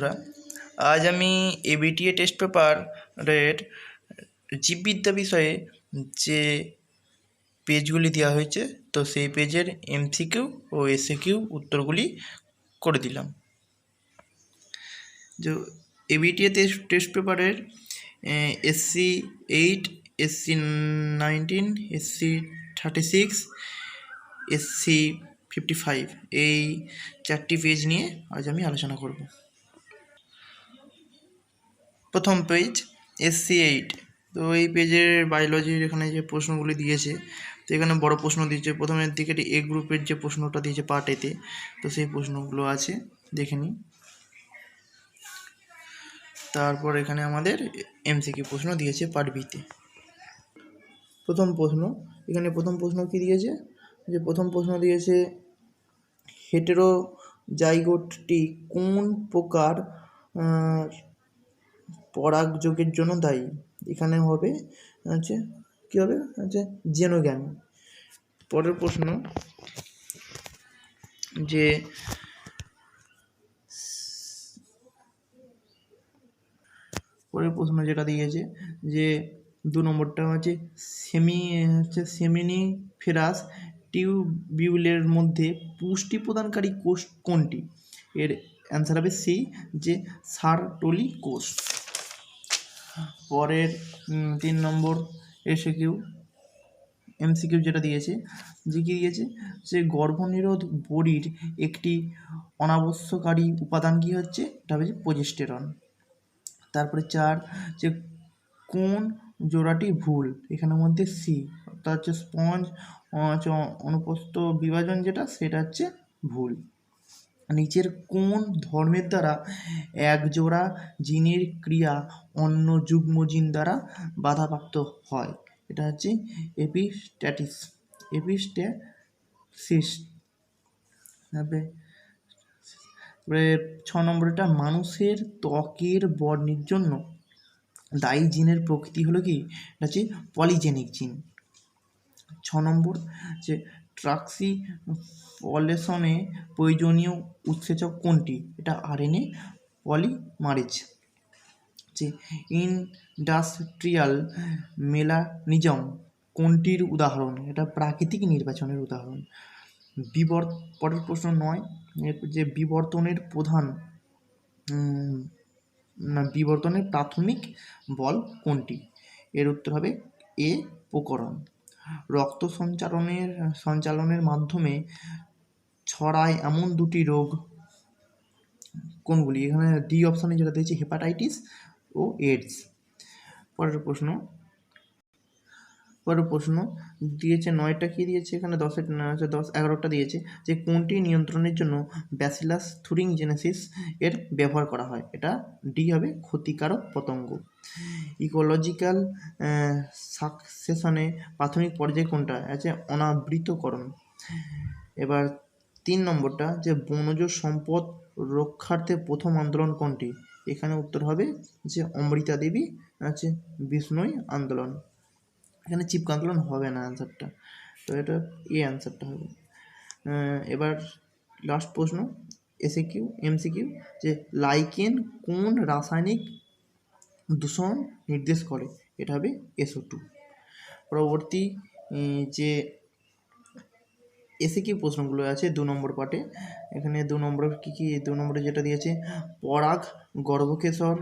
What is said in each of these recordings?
বন্ধুরা, আজ আমি এবিটিএ টেস্ট পেপারের জীববিদ্যা বিষয়ে যে পেজগুলি দেওয়া হয়েছে তো সেই পেজের এমসিকিউ ও এসএকিউ উত্তরগুলি করে দিলাম। যে এবিটিএ টেস্ট পেপারের SC8, SC19, SC36, SC55 এই 4টি পেজ নিয়ে আজ আমি আলোচনা করব। প্রথম পেজ SC8। তো এই পেজের বায়োলজির এখানে যে প্রশ্নগুলি দিয়েছে, তো এখানে বড় প্রশ্ন দিয়েছে। প্রথমের দিকে এ গ্রুপের যে প্রশ্নটা দিয়েছে পার্ট এতে, তো সেই প্রশ্নগুলো আছে, দেখে নিই। তারপর এখানে আমাদের এমসিকিউ প্রশ্ন দিয়েছে পার্ট বিতে। প্রথম প্রশ্ন কি দিয়েছে, যে প্রথম প্রশ্ন দিয়েছে হেটেরোজাইগোটটি কোন প্রকার পরাগযোগের জন্য দায়ী? এখানে হবে কী হবে জেনোগ্যামি। পরের প্রশ্ন যেটা দিয়েছে যে 2 নম্বরটা সেমিনিফেরাস টিউবিউলের মধ্যে পুষ্টি প্রদানকারী কোষ কোনটি? এর অ্যান্সার হবে সি, যে সার্টোলি কোষ। পরের 3 নম্বর এমসিকিউ যেটা দিয়েছে, যে গর্ভনিরোধ বড়ির একটি অনাবশ্যকারী উপাদান কি হচ্ছে? এটা হচ্ছে প্রোজেস্টেরন। তারপরে 4, যে কোন জোড়াটি ভুল? এখানের মধ্যে সি, অর্থাৎ হচ্ছে স্পঞ্জ অনুপস্থ বিভাজন যেটা, সেটা হচ্ছে ভুল। নিচের কোন ধর্মের দ্বারা এক জোড়া জিনের ক্রিয়া অন্য যুগ্ম জিন দ্বারা বাধাপ্রাপ্ত হয়? এটা হচ্ছে এপিস্ট্যাসিস। 6 নম্বরটা মানুষের ত্বকের বর্ণের জন্য দায়ী জিনের প্রকৃতি হলো কি? এটা হচ্ছে পলিজেনিক জিন। 6 নম্বর, যে ট্রান্সক্রিপশনে প্রয়োজনীয় উৎসেচক কোনটি? এটা আরএনএ পলিমারেজ। যে ইন্ডাস্ট্রিয়াল মেলানিজম কোনটির উদাহরণ? এটা প্রাকৃতিক নির্বাচনের উদাহরণ। পরের প্রশ্ন 9, যে বিবর্তনের প্রাথমিক বল কোনটি? এর উত্তর হবে এ, প্রকরণ। রক্ত সঞ্চালনের মাধ্যমে ছড়ায় এমন 2টি রোগ কোনগুলি? এখানে ডি অপশানে যেটা দিয়েছে হেপাটাইটিস ও এইডস। পরের প্রশ্ন দিয়েছে 9টা কি দিয়েছে, এখানে 11টা দিয়েছে, যে কোনটি নিয়ন্ত্রণের জন্য ব্যাসিলাস থুরিনজেনেসিস এর ব্যবহার করা হয়? এটা ডি হবে, ক্ষতিকারক পতঙ্গ। ইকোলজিক্যাল সাকসেশনে প্রাথমিক পর্যায় কোনটা? আছে অনাবৃতকরণ। এবার 3 নম্বরটা, যে বনজ সম্পদ রক্ষার্থে প্রথম আন্দোলন কোনটি? এখানে উত্তর হবে যে অমৃতা দেবী বিষ্ণুই আন্দোলন। এখানে চিপক আন্দোলন হবে না অ্যান্সারটা, তো এটা অ্যান্সারটা হবে। এবার লাস্ট প্রশ্ন এমসিকিউ, যে লাইকেন কোন রাসায়নিক দূষণ নির্দেশ করে? এটা হবে SO2। পরবর্তী যে এসএকিউ প্রশ্নগুলো আছে 2 নম্বর পার্টে, এখানে 2 নম্বরে দু নম্বরে যেটা দিয়েছে, পরাগ গর্ভকেশর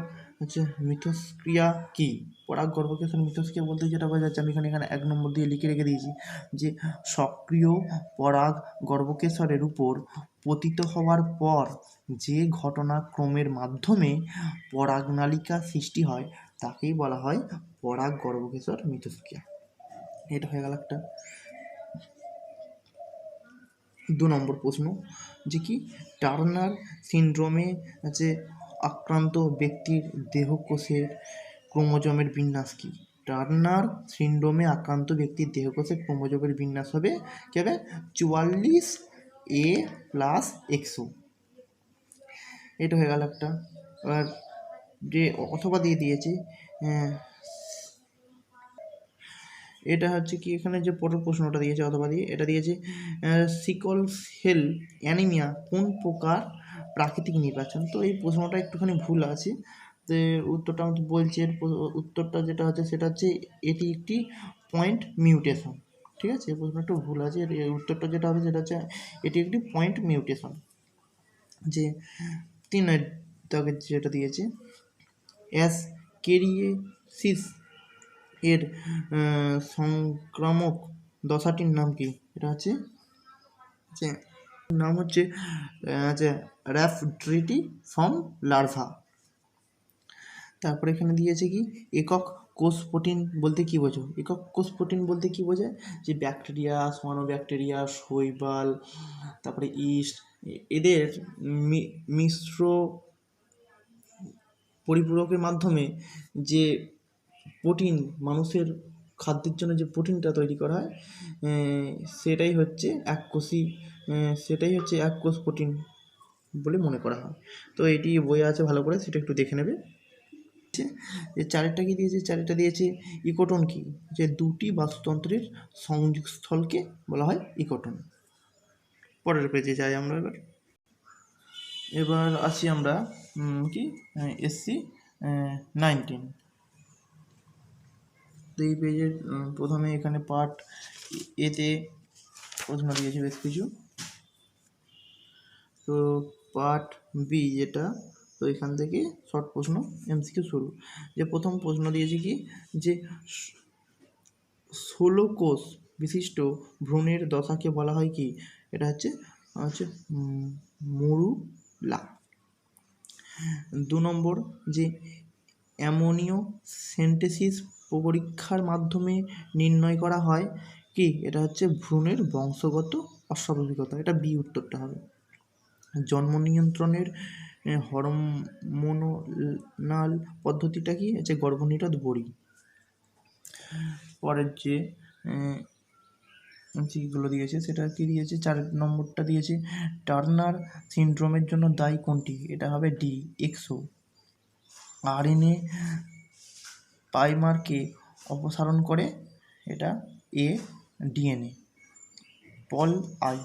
মিথস্ক্রিয়া কি? পরাগ গর্ভকেশর মিথস্ক্রিয়া বলতে যেটা বোঝা যাচ্ছে, আমি এখানে 1 নম্বর দিয়ে লিখে রেখে দিয়েছি, যে সক্রিয় পরাগ গর্ভকেশরের উপর পতিত হওয়ার পর যে ঘটনাক্রমের মাধ্যমে পরাগনালিকা সৃষ্টি হয় তাকেই বলা হয় পরাগ গর্ভকেশর মিথস্ক্রিয়া। এটা হয়ে গেল একটা। 2 নম্বর প্রশ্ন, যে কি টার্নার সিনড্রোমে আক্রান্ত ব্যক্তির দেহকোষের ক্রোমোজোমের বিন্যাস কি? টার্নার সিনড্রোমে আক্রান্ত ব্যক্তির দেহকোষের ক্রোমোজোমের বিন্যাস হবে কি হবে? 44A+XO। এটা হয়ে গেল একটা। আর যে অথবা দিয়েছে, এটা হচ্ছে কি, এখানে যে পরের প্রশ্নটা দিয়েছে অথবা দিয়ে, এটা দিয়েছে সিকল সেল অ্যানিমিয়া কোন প্রকার প্রাকৃতিক নির্বাচন। তো এই প্রশ্নটা একটুখানি ভুল আছে, তো উত্তরটা আমি বলছি। এর উত্তরটা যেটা হচ্ছে সেটা হচ্ছে এটি একটি পয়েন্ট মিউটেশন। ঠিক আছে, এই প্রশ্নটা একটু ভুল আছে, এর উত্তরটা যেটা হবে সেটা হচ্ছে এটি একটি পয়েন্ট মিউটেশন। যে 3 দাগে যেটা দিয়েছে অ্যাসকেরিয়াসিস এর সংক্রামক দশাটির নাম কি? এটা হচ্ছে নাম হচ্ছে র্যাফিডিটি ফর্ম লার্ভা। তারপরে এখানে দিয়েছে কি একক কোষ প্রোটিন বলতে কি বোঝো? একক কোষ প্রোটিন বলতে কি বোঝায়? যে ব্যাকটেরিয়া, সায়ানোব্যাকটেরিয়া, শৈবাল, তারপরে ইস্ট, এদের মিশ্র পরিপূরকের মাধ্যমে যে প্রোটিন, মানুষের খাদ্যের জন্য যে প্রোটিনটা তৈরি করা হয়, সেটাই হচ্ছে এক কোষ প্রোটিন বলে মনে করা হয়। তো এটি বইয়ে আছে, ভালো করে সেটা একটু দেখে নেবে। যে চারেরটা কি দিয়েছে? চারেরটা দিয়েছে ইকোটন কি? যে দুটি বাস্তুতন্ত্রের সংযোগস্থলকে বলা হয় ইকোটন। পরের পেজে যাই আমরা। এবার আসি আমরা কি SC 19। তো এই পেজের প্রথমে এখানে পার্ট এতে প্রশ্ন দিয়েছে বেশ কিছু। তো পার্ট বি যেটা, তো এখান থেকে শর্ট প্রশ্ন MCQ শুরু। যে প্রথম প্রশ্ন দিয়েছে কি যে 16 কোষ বিশিষ্ট ভ্রূণের দশাকে বলা হয় কি? এটা হচ্ছে মরুলা। 2 নম্বর যে অ্যামোনিও সেন্টেসিস পরীক্ষার মাধ্যমে নির্ণয় করা হয় কি? এটা হচ্ছে ভ্রূণের বংশগত অস্বাভাবিকতা। এটা বি উত্তরটা হবে। জন্ম নিয়ন্ত্রণের হরমোনাল পদ্ধতিটা কি? হচ্ছে গর্ভনিরোধ বড়ি। পরের যে যেগুলো দিয়েছে সেটা কি দিয়েছে? 4 নম্বরটা দিয়েছে টার্নার সিনড্রোমের জন্য দায়ী কোনটি? এটা হবে ডি এক্সো। RNA প্রাইমারকে অপসারণ করে, এটা এ DNA। পল আই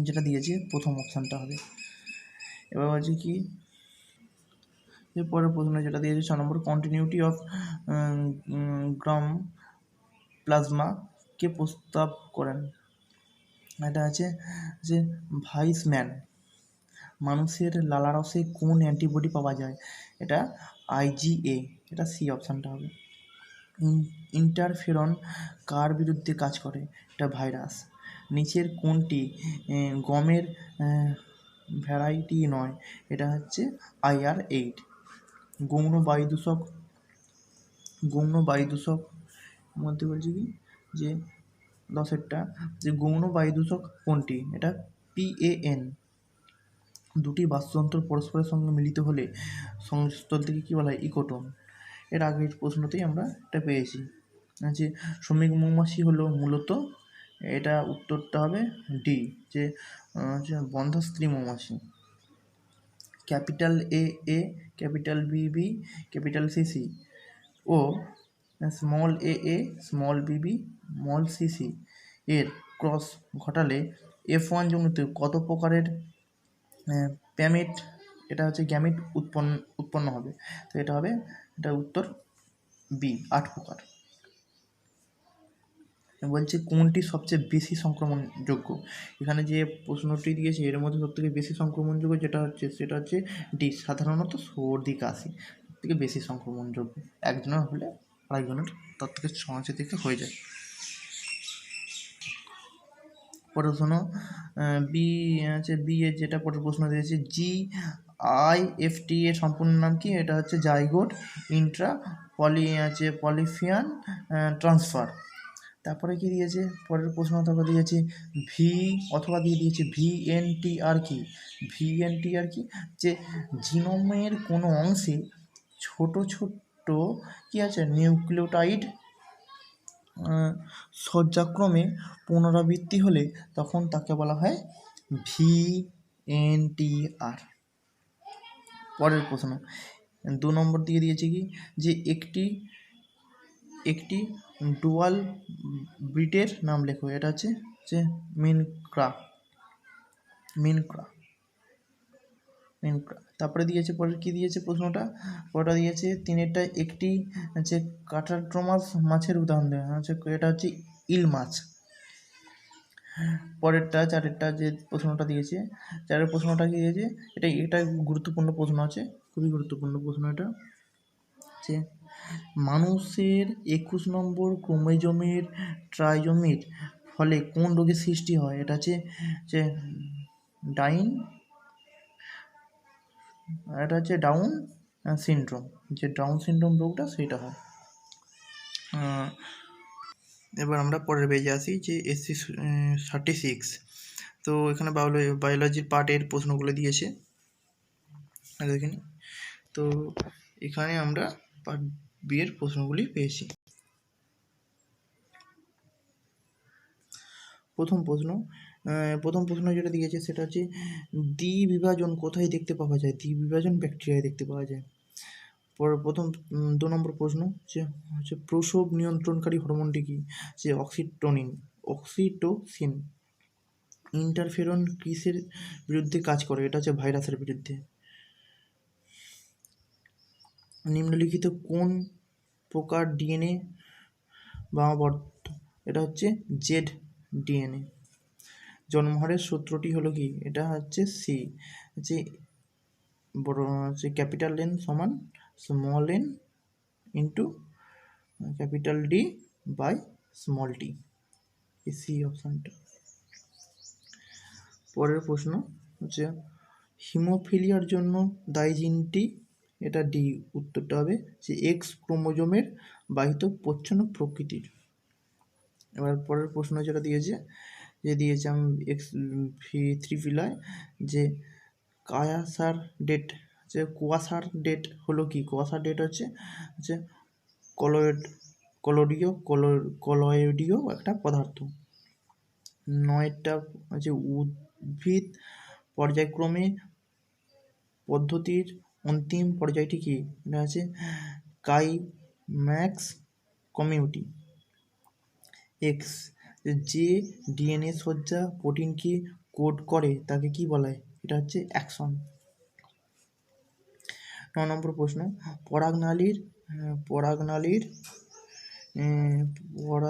যেটা দিয়েছে প্রথম অপশানটা হবে। এবার হচ্ছে কি এরপরের প্রশ্ন যেটা দিয়েছে 6 নম্বর কন্টিনিউটি অফ গ্রাম প্লাজমা কে প্রস্তাব করেন? এটা আছে যে ভাইসম্যান। মানুষের লালারসে কোন অ্যান্টিবডি পাওয়া যায়? এটা IgA। এটা সি অপশানটা হবে। ইন্টারফেরন কার বিরুদ্ধে কাজ করে? এটা ভাইরাস। নিচের কোনটি গমের ভ্যারাইটি নয়? এটা হচ্ছে IR8। গৌণ বায়ু দূষক মধ্যে বলছি কি যে 10এরটা যে গৌণ বায়ু দূষক কোনটি? এটা PAN। দুটি বাস্তুতন্ত্র পরস্পরের সঙ্গে মিলিত হলে সংযোগস্থল থেকে কী বলা হয়? ইকোটন। এর আগের প্রশ্নতেই আমরা এটা পেয়েছি যে শ্রমিক মৌমাছি হলো মূলত, এটা উত্তরটা হবে ডি যে বন্ধ স্ত্রী মৌমাছি। Capital A, capital B, capital CC ও small a, small b, small cc এর ক্রস ঘটালে F1 জমিতে কত প্রকারের প্যামেট, এটা হচ্ছে গ্যামিট উৎপন্ন হবে? তো এটা হবে, এটা উত্তর বি 8 প্রকার। বলছে কোনটি সবচেয়ে বেশি সংক্রমণযোগ্য? এখানে যে প্রশ্নটি দিয়েছে এর মধ্যে সবথেকে বেশি সংক্রমণযোগ্য যেটা হচ্ছে সেটা হচ্ছে ডি, সাধারণত সর্দি কাশি থেকে বেশি সংক্রমণযোগ্য। একজনের হলে আরেকজনের তার থেকে সমাজের থেকে হয়ে যায়। পরে শোনো বি আছে, বি এর যেটা পরের প্রশ্ন দিয়েছে GIFT এর সম্পূর্ণ নাম কি? এটা হচ্ছে জাইগোট ইন্ট্রা পলিফিয়ান ট্রান্সফার। তারপরে কি দিয়েছে পরের প্রশ্ন? তারপরে দিয়েছে VNTR কি? VNTR কি? যে জিনোমের কোনো অংশে ছোট কি আছে নিউক্লিওটাইড সজ্জাক্রমে পুনরাবৃত্তি হলে তখন তাকে বলা হয় VNTR। পরের প্রশ্ন 2 নম্বর দিয়ে দিয়েছে কি যে একটি ডুয়াল ব্রিডের নাম লেখো। এটা হচ্ছে যে মিনক্রা। তারপরে দিয়েছে, পরের কী দিয়েছে প্রশ্নটা, পরেটা দিয়েছে তিনেরটা একটি হচ্ছে কাটারট্রমাস মাছের উদাহরণ দেওয়া হচ্ছে, এটা হচ্ছে ইল মাছ। পরেরটা চারেরটা যে প্রশ্নটা দিয়েছে, চারের প্রশ্নটা কী দিয়েছে, এটা গুরুত্বপূর্ণ প্রশ্ন আছে, খুবই গুরুত্বপূর্ণ প্রশ্ন এটা, যে মানুষের 21 নম্বর ক্রোমোজোমের ট্রাইজোমির ফলে কোন রোগের সৃষ্টি হয়, এটা হচ্ছে যে ডাউন সিনড্রোম, যে ডাউন সিনড্রোম রোগটা সেটা হয়। এবার আমরা পরের পেজে আসি, যে SC 36। তো এখানে বায়োলজির পার্টের প্রশ্নগুলো দিয়েছে দেখেন। তো এখানে আমরা পার্ট বি এর প্রশ্নগুলি পেয়েছি। প্রথম প্রশ্ন যেটা দিয়েছে সেটা হচ্ছে দ্বিবিভাজন কোথায় দেখতে পাওয়া যায়, দ্বিবিভাজন ব্যাকটেরিয়ায় দেখতে পাওয়া যায়। প্রথম 2 নম্বর প্রশ্ন যে হচ্ছে প্রসব নিয়ন্ত্রণকারী হরমোনটি কি, যে অক্সিটোসিন। ইন্টারফেরন কিসের বিরুদ্ধে কাজ করে, এটা হচ্ছে ভাইরাসের বিরুদ্ধে। নিম্নলিখিত কোন প্রকার ডিএনএ বামাবর্ত, এটা হচ্ছে জেড ডিএনএ। জন্মহারের সূত্রটি হলো কি, এটা হচ্ছে সি, যে বড় হচ্ছে ক্যাপিটাল এন সমান small N into capital D by small T, C অপশানটা। পরের প্রশ্ন হচ্ছে হিমোফিলিয়ার জন্য দায়ী জিনটি, এটা ডি, উত্তরটা হবে যে এক্স ক্রোমোজোমের বাহিত প্রচ্ছন্ন প্রকৃতির। এবার পরের প্রশ্ন যেটা দিয়েছে আমি X3 ফিলায়, যে কোয়াসার ডেট হলো কি, কোয়াসার ডেট হচ্ছে কলয়েডীয় একটা পদার্থ। 9টা হচ্ছে উদ্ভিদ পর্যায়ক্রমে পদ্ধতির অন্তিম পর্যায়টি কি, এটা আছে কাইম্যাক্স কমিউনিটি। এক্স, যে ডিএনএ সজ্জা প্রোটিনকে কোড করে তাকে কি বলা হয়, এটা হচ্ছে অ্যাক্সন। 9 নম্বর প্রশ্ন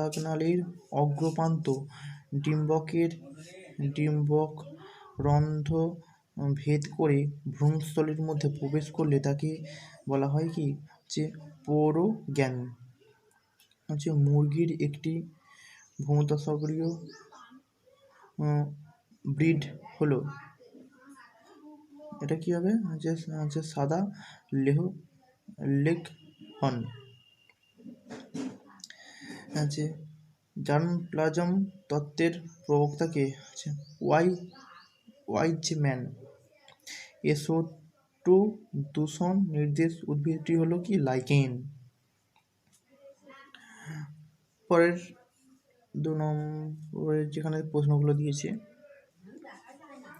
পরাগনালীর অগ্রপ্রান্ত ডিম্বক রন্ধ্র ভেদ করে ভ্রূণস্থলীর মধ্যে প্রবেশ করলে তাকে বলা হয় কি, যে পৌরোগ্যামি। হচ্ছে মুরগির একটি ভূমধ্যসাগরীয় ব্রিড হলো, এটা কি হবে, যে সাদা লেগহর্ন। আছে জার্মপ্লাজম তত্ত্বের প্রবক্তাকে ওয়াইজম্যান। SO2 দূষণ নির্দেশ উদ্ভিদটি হলো কি, লাইকেন। পরের 2 নম্বরের যেখানে প্রশ্নগুলো দিয়েছে,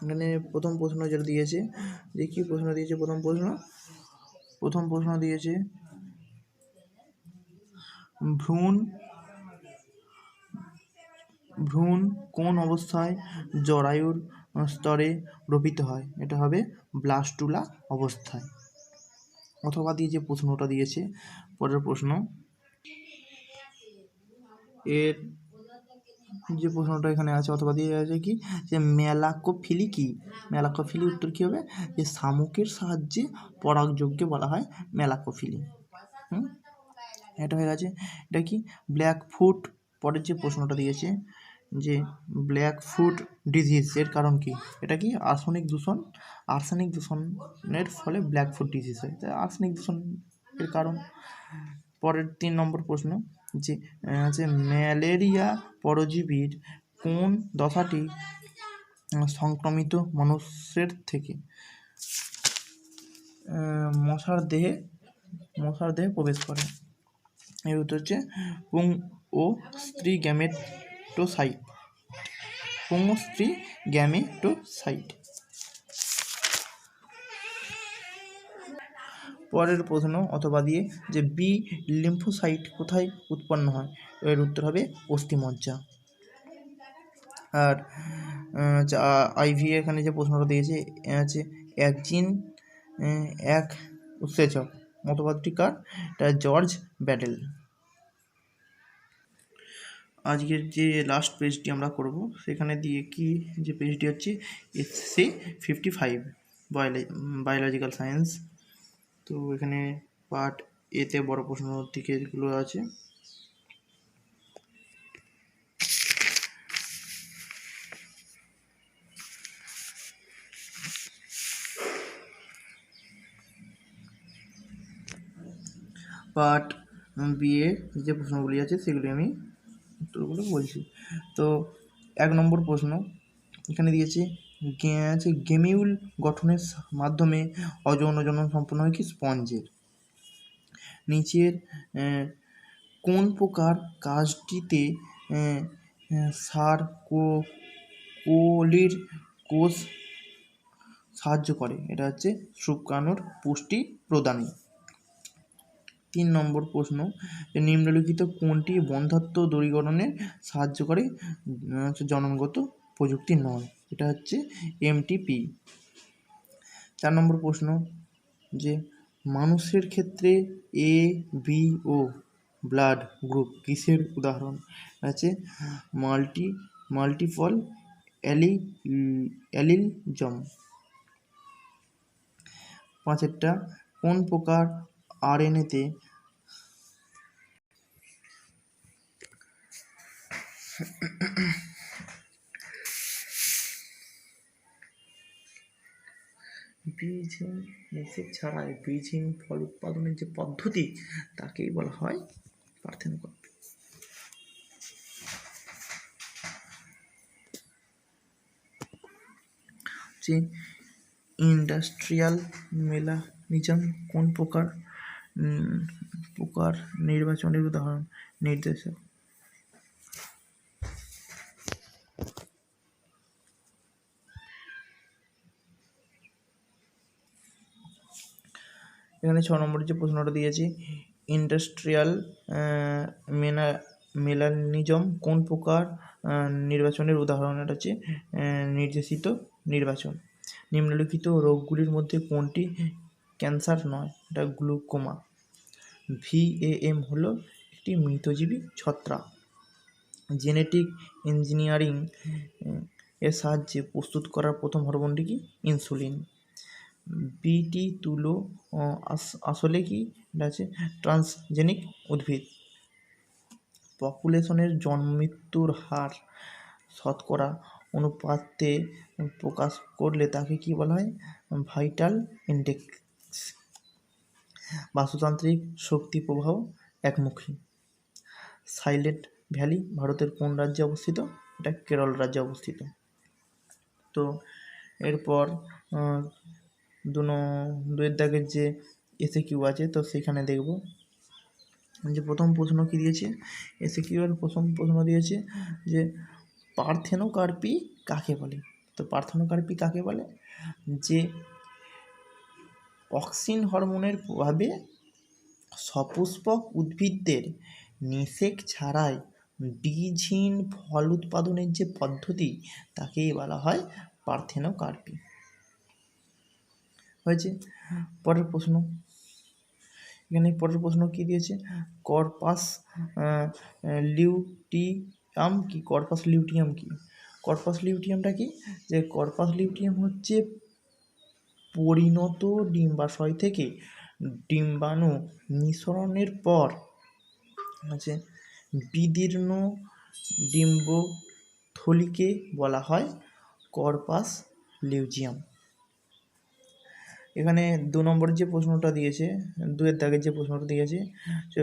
এখানে প্রথম প্রশ্ন যেটা দিয়েছে, যে কি প্রশ্ন দিয়েছে, প্রথম প্রশ্ন দিয়েছে ভ্রূণ কোন অবস্থায় জরায়ুর স্তরে রোপিত হয়, এটা হবে ব্লাস্টুলা অবস্থায়। অথবা দিয়ে যে প্রশ্নটা দিয়েছে, পরের প্রশ্ন এর যে প্রশ্নটা এখানে আছে, অথবা দিয়ে আছে কি, যে ম্যালাকোফিলি কি, ম্যালাকোফিলি উত্তর কী হবে, যে শামুকের সাহায্যে পরাগযোগকে বলা হয় ম্যালাকোফিলি। এটা হয়ে গেছে। এটা কি ব্ল্যাক ফুট। পরের যে প্রশ্নটা দিয়েছে, যে ব্ল্যাক ফুট ডিজিজ এর কারণ কি, এটা কি আর্সেনিক দূষণের ফলে ব্ল্যাক ফুট ডিজিজ হয়, আর্সেনিক দূষণ এর কারণ। পরের 3 নম্বর প্রশ্ন, যে ম্যালেরিয়া পরজীবীর কোন দশাটি সংক্রমিত মানুষের থেকে মশার দেহে প্রবেশ করে, এর উত্তর হচ্ছে পুং ও স্ত্রী গ্যামেটোসাইট। পরের প্রশ্ন অথবা দিয়ে, যে বি লিম্ফোসাইট কোথায় উৎপন্ন হয়, এর উত্তর হবে অস্থিমজ্জা। আর আইভি এখানে যে প্রশ্নটা দিয়েছে আছে এক জিন এক উৎসেচক মতবাদটি কার? এটা জর্জ ব্যাডেল। আজকের যে লাস্ট পেজটি আমরা করব সেখানে দিয়ে কি যে পেজটি হচ্ছে এসসি 55 বায়োলজিক্যাল সায়েন্স। তো এখানে পার্ট এতে বড় প্রশ্ন থেকে যেগুলো আছে পার্ট বি এ যে প্রশ্নগুলি আছে সেগুলি আমি উত্তরগুলো বলছি। তো 1 নম্বর প্রশ্ন এখানে দিয়েছে গেমিউল গঠনের মাধ্যমে অযৌন জনন সম্পন্ন হয় কি স্পঞ্জের। নিচের কোন প্রকার কাজটিতে সার্কোলির কোষ সাহায্য করে? এটা হচ্ছে শুক্রাণুর পুষ্টি প্রদানে। 3 নম্বর প্রশ্ন নিম্নলিখিত কোনটি বন্ধ্যাত্ব দূরীকরণে সাহায্য করে? জননগত প্রযুক্তি নয়, এটা হচ্ছে এমটিপি। 4 নম্বর প্রশ্ন যে মানুষের ক্ষেত্রে A B O blood group কিসের উদাহরণ? আছে মাল্টিপল অ্যালিজম। 5টা কোন প্রকার আরএনএতে বীজহীন নিষেক ছাড়াই বীজহীন ফল উৎপাদনের যে পদ্ধতি তাকেই বলা হয় পার্থেনোকার্পি। যে ইন্ডাস্ট্রিয়াল মেলানিজম কোন প্রকার নির্বাচনের উদাহরণ? নির্দেশক। এখানে 6 নম্বরের যে প্রশ্নটা দিয়েছি ইন্ডাস্ট্রিয়াল মেলানিজম কোন প্রকার নির্বাচনের উদাহরণ? এটা হচ্ছে নির্দেশিত নির্বাচন। নিম্নলিখিত রোগগুলির মধ্যে কোনটি ক্যান্সার নয়? এটা গ্লুকোমা। ভিএএম হলো একটি মৃতজীবী ছত্রাক। জেনেটিক ইঞ্জিনিয়ারিং এর সাহায্যে প্রস্তুত করার প্রথম হরমোনটি কি? ইনসুলিন। বিটি তুলো আসলে কি? এটা আছে ট্রান্সজেনিক উদ্ভিদ। পপুলেশনের জন্মমৃত্যুর হার শতকরা অনুপাতে প্রকাশ করলে তাকে কি বলা হয়? Vital index. বাস্তুতান্ত্রিক শক্তি প্রবাহ একমুখী। সাইলেন্ট ভ্যালি ভারতের কোন রাজ্যে অবস্থিত? এটা কেরল রাজ্যে অবস্থিত। তো এরপর 2 দাগের যে এসএকিউ আছে তো সেখানে দেখব যে প্রথম প্রশ্ন কি দিয়েছে। এসএকিউ এর প্রথম প্রশ্ন দিয়েছে যে পার্থেনোকার্পি কাকে বলে? তো পার্থেনোকার্পি কাকে বলে? যে অক্সিন হরমোনের প্রভাবে সপুষ্পক উদ্ভিদদের নিষেক ছাড়াই বীজহীন ফল উৎপাদনের যে পদ্ধতি তাকেই বলা হয় পার্থেনোকার্পি। হয়েছে। পরের প্রশ্ন এখানে পরের প্রশ্ন কি দিয়েছে? কর্পাস লিউটিয়াম কি? কর্পাস লিউটিয়াম কি? কর্পাস লিউটিয়ামটা কি? যে কর্পাস লিউটিয়াম হচ্ছে পরিণত ডিম্বাশয় থেকে ডিম্বাণু নিঃসরণের পর আছে বিদীর্ণ ডিম্বথলিকে বলা হয় কর্পাস লিউটিয়াম। এখানে 2 নম্বরের যে প্রশ্নটা দিয়েছে 2 দাগের যে প্রশ্নটা দিয়েছে যে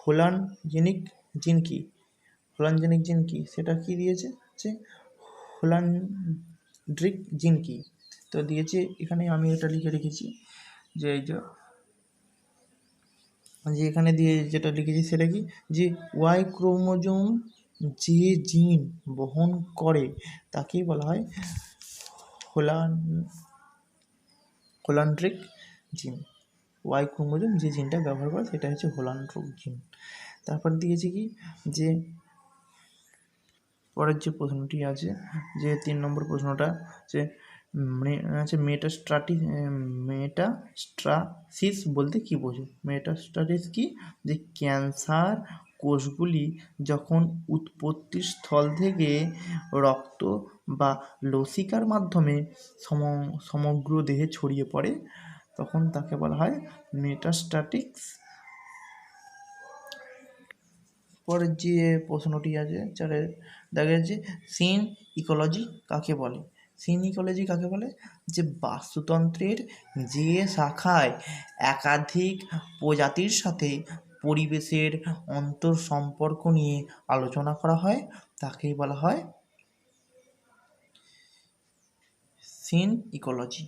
হোলানজেনিক জিন কি? হোলানজেনিক জিন কি সেটা কি দিয়েছে যে হোলান্ড্রিক জিন কি? তো দিয়েছে এখানে আমি এটা লিখে রেখেছি যে এই যে এখানে দিয়ে যেটা লিখেছি সেটা কি যে ওয়াই ক্রোমোজোম যে জিন বহন করে তাকেই বলা হয় হোলান্ড্রিক জিন। ওয়াই ক্রোমোজোম যে জিনটা ব্যবহার করে সেটা হচ্ছে হোলান্ড্রিক জিন। তারপর দিয়েছে কি যে পরের যে প্রশ্নটি আছে যে 3 নম্বর প্রশ্নটা যে মেটাস্ট্রাসিস বলতে কি বোঝো? মেটাস্ট্রাসিস কি? যে ক্যান্সার কোষগুলি যখন উৎপত্তির স্থল থেকে রক্ত বা লসিকার মাধ্যমে সমগ্র দেহে ছড়িয়ে পড়ে, তখন তাকে বলা হয় মেটাস্ট্যাটিক্স। পরের যে প্রশ্নটি আছে দেখা যাচ্ছে সিন ইকোলজি কাকে বলে? সিন ইকোলজি কাকে বলে? যে বাস্তুতন্ত্রের যে শাখায় একাধিক প্রজাতির সাথে পরিবেশের সম্পর্ক নিয়ে আলোচনা করা হয় তাকেই বলা হয় সিন ইকোলজি।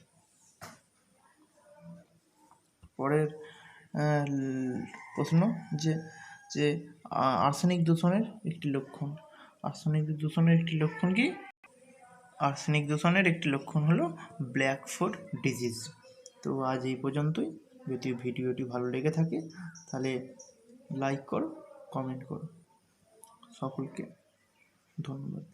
পরের প্রশ্ন যে যে আর্সেনিক দূষণের একটি লক্ষণ। আর্সেনিক দূষণের একটি লক্ষণ কি? আর্সেনিক দূষণের একটি লক্ষণ হলো ব্ল্যাক ফুট ডিজিজ। তো আজ এই পর্যন্তই। যদি ভিডিওটি ভালো লেগে থাকে তাহলে লাইক করো, কমেন্ট করো। সকলকে ধন্যবাদ।